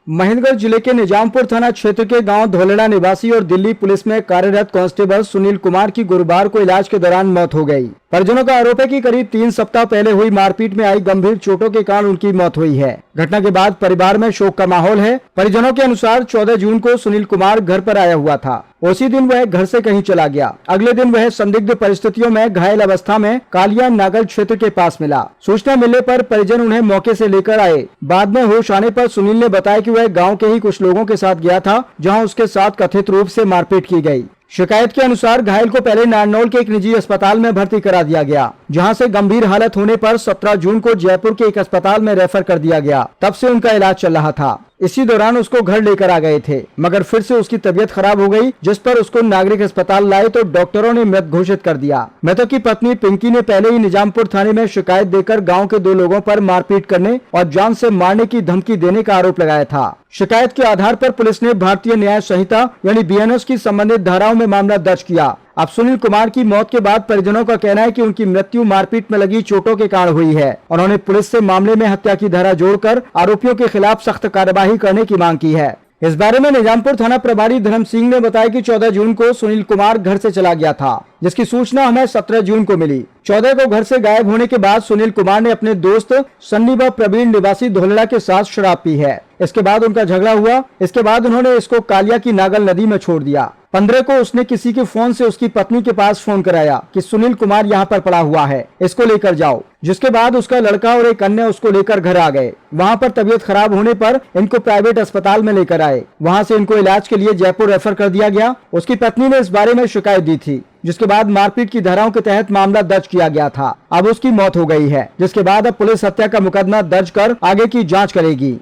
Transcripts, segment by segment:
महेंद्रगढ़ जिले के निजामपुर थाना क्षेत्र के गांव धोलेड़ा निवासी और दिल्ली पुलिस में कार्यरत कांस्टेबल सुनील कुमार की गुरुवार को इलाज के दौरान मौत हो गई। परिजनों का आरोप है कि करीब 3 सप्ताह पहले हुई मारपीट में आई गंभीर चोटों के कारण उनकी मौत हुई है। घटना के बाद परिवार में शोक का माहौल है। परिजनों के अनुसार 14 जून को सुनील कुमार घर पर आया हुआ था। उसी दिन वह घर से कहीं चला गया। अगले दिन वह संदिग्ध परिस्थितियों में घायल अवस्था में कालिया नागल क्षेत्र के पास मिला। सूचना मिलने पर परिजन उन्हें मौके से लेकर आए। बाद में होश आने पर सुनील ने बताया कि वह गांव के ही कुछ लोगों के साथ गया था, जहां उसके साथ कथित रूप से मारपीट की गई। शिकायत के अनुसार घायल को पहले नारनौल के एक निजी अस्पताल में भर्ती करा दिया गया, जहां से गंभीर हालत होने पर 17 जून को जयपुर के एक अस्पताल में रेफर कर दिया गया। तब से उनका इलाज चल रहा था। इसी दौरान उसको घर लेकर आ गए थे, मगर फिर से उसकी तबीयत खराब हो गई, जिस पर उसको नागरिक अस्पताल लाए तो डॉक्टरों ने मृत घोषित कर दिया। मृतक की पत्नी पिंकी ने पहले ही निजामपुर थाने में शिकायत देकर गांव के 2 लोगों पर मारपीट करने और जान से मारने की धमकी देने का आरोप लगाया था। शिकायत के आधार पर पुलिस ने भारतीय न्याय संहिता यानी BNS की संबंधित धाराओं में मामला दर्ज किया। अब सुनील कुमार की मौत के बाद परिजनों का कहना है कि उनकी मृत्यु मारपीट में लगी चोटों के कारण हुई है। उन्होंने पुलिस से मामले में हत्या की धारा जोड़कर आरोपियों के खिलाफ सख्त कार्रवाई करने की मांग की है। इस बारे में निजामपुर थाना प्रभारी धर्म सिंह ने बताया कि 14 जून को सुनील कुमार घर से चला गया था, जिसकी सूचना हमें 17 जून को मिली। 14 को घर से गायब होने के बाद सुनील कुमार ने अपने दोस्त सन्नी व प्रवीण निवासी धोलेड़ा के साथ शराब पी है। इसके बाद उनका झगड़ा हुआ। इसके बाद उन्होंने इसको कालिया की नागल नदी में छोड़ दिया। 15 को उसने किसी के फोन से उसकी पत्नी के पास फोन कराया कि सुनील कुमार यहाँ पर पड़ा हुआ है, इसको लेकर जाओ। जिसके बाद उसका लड़का और एक अन्य उसको लेकर घर आ गए। वहाँ पर तबीयत खराब होने पर इनको प्राइवेट अस्पताल में लेकर आए। वहाँ से इनको इलाज के लिए जयपुर रेफर कर दिया गया। उसकी पत्नी ने इस बारे में शिकायत दी थी, जिसके बाद मारपीट की धाराओं के तहत मामला दर्ज किया गया था। अब उसकी मौत हो गई है, जिसके बाद अब पुलिस हत्या का मुकदमा दर्ज कर आगे की जाँच करेगी।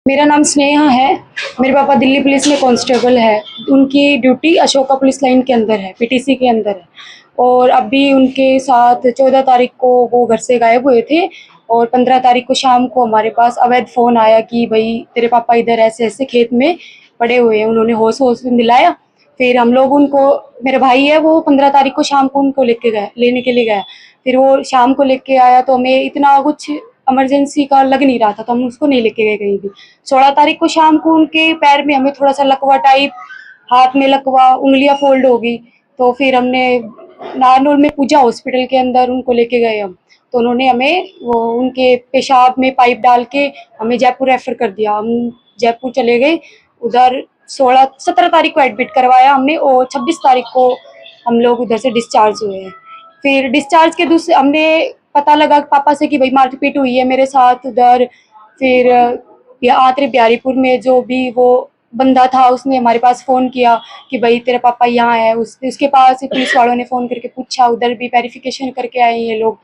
मेरा नाम स्नेहा है। मेरे पापा दिल्ली पुलिस में कांस्टेबल है। उनकी ड्यूटी अशोका पुलिस लाइन के अंदर है, PTC के अंदर है। और अभी उनके साथ 14 तारीख को वो घर से गायब हुए थे और 15 तारीख को शाम को हमारे पास अवैध फ़ोन आया कि भाई तेरे पापा इधर ऐसे ऐसे खेत में पड़े हुए हैं। उन्होंने होश दिलाया। फिर हम लोग उनको, मेरा भाई है वो 15 तारीख को शाम को उनको लेने के लिए गया। फिर वो शाम को लेके आया तो हमें इतना कुछ इमरजेंसी का लग नहीं रहा था, तो हम उसको नहीं लेके गए कहीं भी। 16 तारीख को शाम को उनके पैर में हमें थोड़ा सा लकवा टाइप, हाथ में लकवा, उंगलियां फोल्ड हो गई। तो फिर हमने नारनौल में पूजा हॉस्पिटल के अंदर उनको लेके गए हम। तो उन्होंने हमें वो उनके पेशाब में पाइप डाल के हमें जयपुर रेफर कर दिया। हम जयपुर चले गए। उधर 17 तारीख को एडमिट करवाया हमने और 26 तारीख को हम लोग उधर से डिस्चार्ज हुए हैं। फिर डिस्चार्ज के दूसरे हमने पता लगा पापा से कि भाई मारपीट हुई है मेरे साथ उधर। फिर आतरे बिहारीपुर में जो भी वो बंदा था उसने हमारे पास फ़ोन किया कि भाई तेरे पापा यहाँ है। उसके पास पुलिस वालों ने फ़ोन करके पूछा, उधर भी वेरिफिकेशन करके आए ये लोग।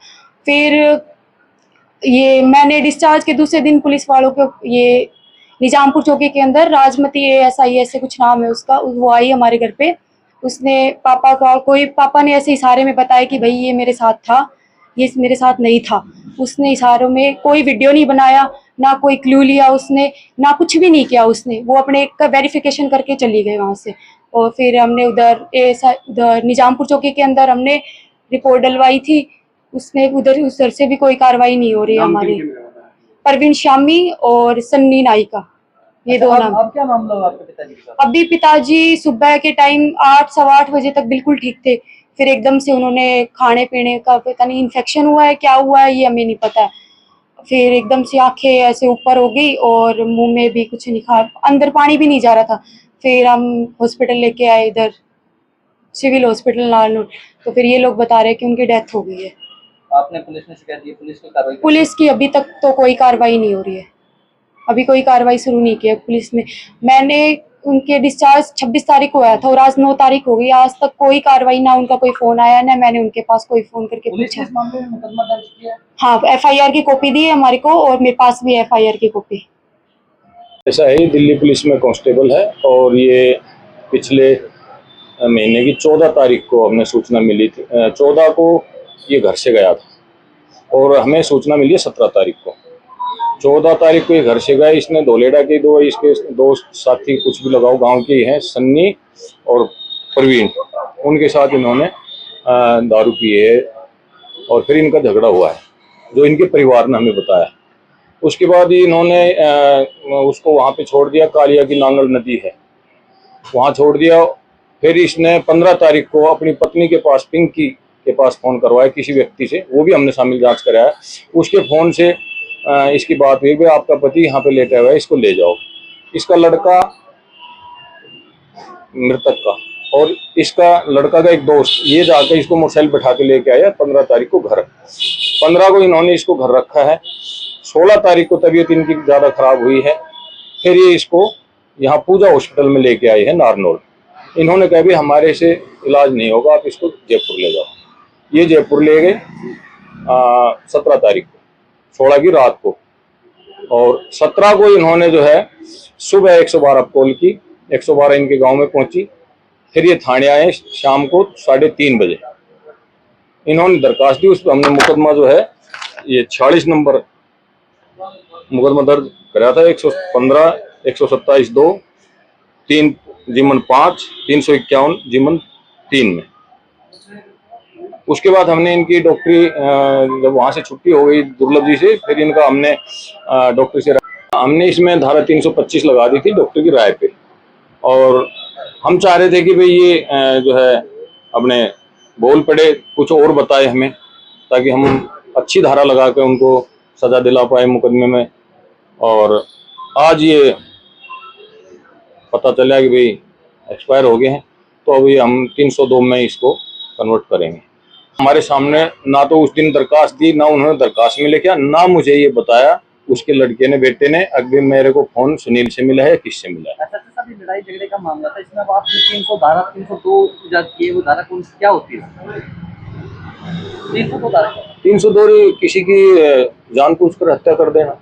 फिर ये मैंने डिस्चार्ज के दूसरे दिन पुलिस वालों को, ये निजामपुर चौकी के अंदर राजमती ASI ऐसे कुछ नाम है उसका, वो आई हमारे घर पे। उसने पापा ने ऐसे इशारे में बताया कि भाई ये मेरे साथ था, ये मेरे साथ नहीं था। उसने इशारों में कोई वीडियो नहीं बनाया, ना कोई क्लू लिया उसने, ना कुछ भी नहीं किया उसने। वो अपने का वेरिफिकेशन करके चली गई वहाँ से। और फिर हमने उधर निजामपुर चौकी के अंदर हमने रिपोर्ट डलवाई थी। उसने उधर से भी कोई कार्रवाई नहीं हो रही है हमारी। परवीन शामी और सन्नी नायिका, ये दो नाम। अब क्या मामला हुआ आपके पिताजी के साथ? अभी पिताजी सुबह के टाइम 8 सवा 8 बजे तक बिल्कुल ठीक थे। फिर एकदम से उन्होंने खाने पीने का पता नहीं इन्फेक्शन हुआ है, क्या हुआ है ये हमें नहीं पता। फिर एकदम से आंखें ऐसे ऊपर हो गई और मुंह में भी कुछ नहीं खा, अंदर पानी भी नहीं जा रहा था। फिर हम हॉस्पिटल लेके आए इधर सिविल हॉस्पिटल नारनौल। तो फिर ये लोग बता रहे हैं कि उनकी डेथ हो गई है। आपने पुलिस में शिकायत दी? पुलिस की कार्रवाई? पुलिस की अभी तक तो कोई कार्रवाई नहीं हो रही है। अभी कोई कार्रवाई शुरू नहीं की है पुलिस ने। मैंने उनके डिस्चार्ज 26 तारीख को आया था और आज 9 तारीख हो गई, आज तक कोई कार्रवाई, ना उनका कोई फोन आया, ना मैंने उनके पास कोई फोन करके पुलिस पूछा। ने इस मामले में मुकदमा दर्ज किया? हाँ, FIR की कॉपी दी है हमारे को और मेरे पास भी FIR की कॉपी। ऐसा है, दिल्ली पुलिस में कांस्टेबल है और ये पिछले महीने की 14 तारीख को हमें सूचना मिली थी। 14 को ये घर से गया था और हमें सूचना मिली है 17 तारीख को। 14 तारीख को ये घर से गया। इसने धोलेड़ा के इसके दोस्त साथी कुछ भी लगाओ गांव के ही हैं, सन्नी और प्रवीण, उनके साथ इन्होंने दारू पी है और फिर इनका झगड़ा हुआ है, जो इनके परिवार ने हमें बताया। उसके बाद ही इन्होंने उसको वहाँ पे छोड़ दिया, कालिया की नांगल नदी है वहाँ छोड़ दिया। फिर इसने 15 तारीख को अपनी पत्नी के पास, पिंकी के पास फ़ोन करवाया किसी व्यक्ति से, वो भी हमने शामिल जांच कराया। उसके फ़ोन से इसकी बात हुई कि आपका पति यहाँ पे लेटा हुआ है, इसको ले जाओ। इसका लड़का, मृतक का और इसका लड़का का एक दोस्त, ये जाकर इसको मोटरसाइकिल बैठा के लेके आया 15 तारीख को घर। 15 को इन्होंने इसको घर रखा है। 16 तारीख को तबीयत इनकी ज़्यादा खराब हुई है। फिर ये इसको यहाँ पूजा हॉस्पिटल में लेके आए हैं नारनौल। इन्होंने कहा भी हमारे से इलाज नहीं होगा, आप इसको जयपुर ले जाओ। ये जयपुर ले गए 17 तारीख को, 16 की रात को, और 17 को इन्होंने जो है सुबह 112 कॉल की। 112 इनके गांव में पहुंची। फिर ये थाने आए शाम को 3:30 बजे। इन्होंने दरखास्त दी, उस पर हमने मुकदमा जो है ये 46 नंबर मुकदमा दर्ज कराया था। 115, 127(2), 3(5), 351(3) में। उसके बाद हमने इनकी डॉक्टरी, जब वहाँ से छुट्टी हो गई दुर्लभ जी से, फिर इनका हमने डॉक्टर से हमने इसमें धारा 325 लगा दी थी डॉक्टर की राय पे। और हम चाह रहे थे कि भाई ये जो है अपने बोल पड़े, कुछ और बताए हमें, ताकि हम अच्छी धारा लगा के उनको सजा दिला पाए मुकदमे में। और आज ये पता चला कि भाई एक्सपायर हो गए हैं, तो अभी हम 302 में इसको कन्वर्ट करेंगे। हमारे सामने ना तो उस दिन दरखास्त दी, ना उन्होंने दरखास्त में लिखा, ना मुझे ये बताया उसके लड़के ने, बेटे ने। अभी मेरे को फोन सुनील से मिला है, किससे मिला है। अच्छा सर, ये लड़ाई झगड़े का मामला था, इसमें अब आपने 302 इजाद किए, वो धारा कौन सी क्या होती है? 302 धारा 302 किसी की जानबूझकर हत्या कर देना।